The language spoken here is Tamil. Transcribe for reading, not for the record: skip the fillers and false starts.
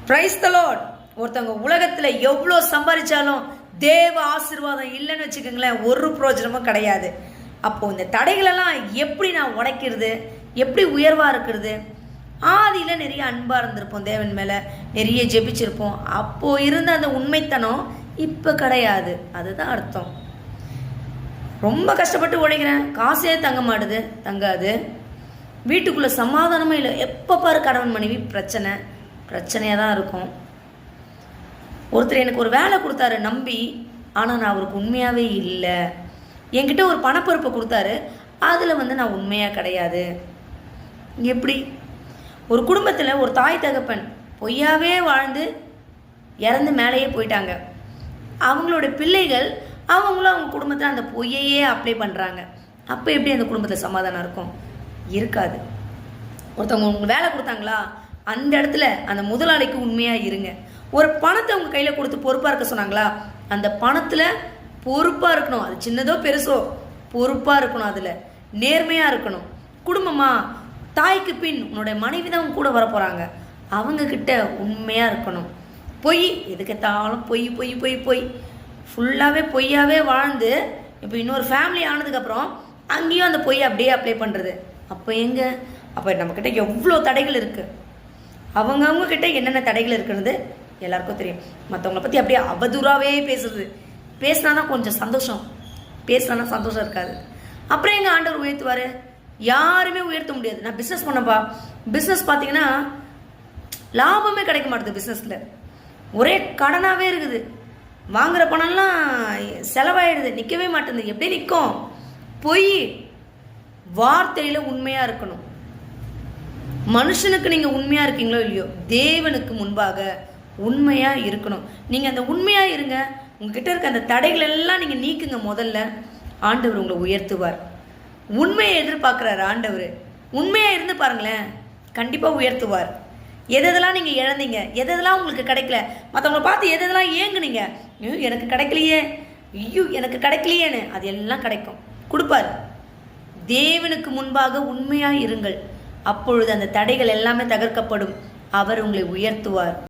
Praise the Lord. ஒருத்தவங்க உலகத்தில் எவ்வளோ சம்பாதிச்சாலும் தேவ ஆசீர்வாதம் இல்லைன்னு வச்சுக்கோங்களேன், ஒரு பிரயோஜனமும் கிடையாது. அப்போது இந்த தடைகளெல்லாம் எப்படி நான் உடைக்கிறது, எப்படி உயர்வாக இருக்கிறது? ஆதியில் நிறைய அன்பாக இருந்திருப்போம், தேவன் மேலே நிறைய ஜெபிச்சிருப்போம். அப்போது இருந்த அந்த உண்மைத்தனம் இப்போ கிடையாது. அதுதான் அர்த்தம். ரொம்ப கஷ்டப்பட்டு உழைக்கிறேன், காசே தங்க மாட்டுது, தங்காது. வீட்டுக்குள்ளே சமாதானமே இல்லை, எப்போ பாரு கணவன் மனைவி பிரச்சனையாக தான் இருக்கும். ஒருத்தர் எனக்கு ஒரு வேலை கொடுத்தாரு நம்பி, ஆனால் நான் அவருக்கு உண்மையாகவே இல்லை. என்கிட்ட ஒரு பணப்பொறுப்பை கொடுத்தாரு, அதில் நான் உண்மையாக கிடையாது. எப்படி? ஒரு குடும்பத்தில் ஒரு தாய் தகப்பன் பொய்யாவே வாழ்ந்து இறந்து மேலேயே போயிட்டாங்க. அவங்களோட பிள்ளைகள் அவங்களும் அவங்க குடும்பத்தில் அந்த பொய்யையே அப்ளை பண்ணுறாங்க. அப்போ எப்படி அந்த குடும்பத்தில் சமாதானம் இருக்கும்? இருக்காது. ஒருத்தவங்க உங்களுக்கு வேலை கொடுத்தாங்களா, அந்த இடத்துல அந்த முதலாளிக்கு உண்மையாக இருங்க. ஒரு பணத்தை உங்கள் கையில் கொடுத்து பொறுப்பாக இருக்க சொன்னாங்களா, அந்த பணத்தில் பொறுப்பாக இருக்கணும். அது சின்னதோ பெருசோ பொறுப்பாக இருக்கணும், அதில் நேர்மையாக இருக்கணும். குடும்பமா, தாய்க்கு பின் உன்னுடைய மனைவி தான் கூட வர போகிறாங்க, அவங்கக்கிட்ட உண்மையாக இருக்கணும். பொய் எதுக்கெத்தாலும் பொய் பொய் பொய் பொய் ஃபுல்லாகவே பொய்யாகவே வாழ்ந்து இப்போ இன்னொரு ஃபேமிலி ஆனதுக்கப்புறம் அங்கேயும் அந்த பொய்யை அப்படியே அப்ளை பண்ணுறது. அப்போ எங்கே? அப்போ நம்மக்கிட்ட எவ்வளோ தடைகள் இருக்குது. அவங்கவுங்கக்கிட்ட என்னென்ன தடைகள் இருக்குன்னு எல்லாருக்கும் தெரியும். மற்றவங்கள பற்றி அப்படியே அவதூறாகவே பேசுறது. பேசினா தான் கொஞ்சம் சந்தோஷம், பேசினா சந்தோஷம் இருக்காது. அப்புறம் எங்கள் ஆண்டவர் உயர்த்துவார்? யாருமே உயர்த்த முடியாது. நான் பிஸ்னஸ் பண்ணப்பா, பிஸ்னஸ் பார்த்தீங்கன்னா லாபமே கிடைக்க மாட்டேது. பிஸ்னஸில் ஒரே கடனாகவே இருக்குது. வாங்குகிற பணம்லாம் செலவாயிடுது, நிற்கவே மாட்டேங்குது. எப்படி நிற்கும்? பொய். வார்த்தையில் உண்மையாக இருக்கணும். மனுஷனுக்கு நீங்கள் உண்மையாக இருக்கீங்களோ இல்லையோ, தேவனுக்கு முன்பாக உண்மையாக இருக்கணும். நீங்கள் அந்த உண்மையாக இருங்க. உங்ககிட்ட இருக்க அந்த தடைகள் எல்லாம் நீங்கள் நீக்குங்க. முதல்ல ஆண்டவர் உங்களை உயர்த்துவார். உண்மையை எதிர்பார்க்குறாரு ஆண்டவர். உண்மையாக இருந்து பாருங்களேன், கண்டிப்பாக உயர்த்துவார். எதெல்லாம் நீங்கள் இழந்தீங்க, எதெல்லாம் உங்களுக்கு கிடைக்கல, மற்றவங்களை பார்த்து எதெல்லாம் ஏங்குனீங்க, எனக்கு கிடைக்கலையே, ஐயோ எனக்கு கிடைக்கலையேன்னு, அது எல்லாம் கிடைக்கும், கொடுப்பார். தேவனுக்கு முன்பாக உண்மையாக இருங்கள். அப்பொழுது அந்த தடைகள் எல்லாமே தகர்க்கப்படும். அவர் உங்களை உயர்த்துவார்.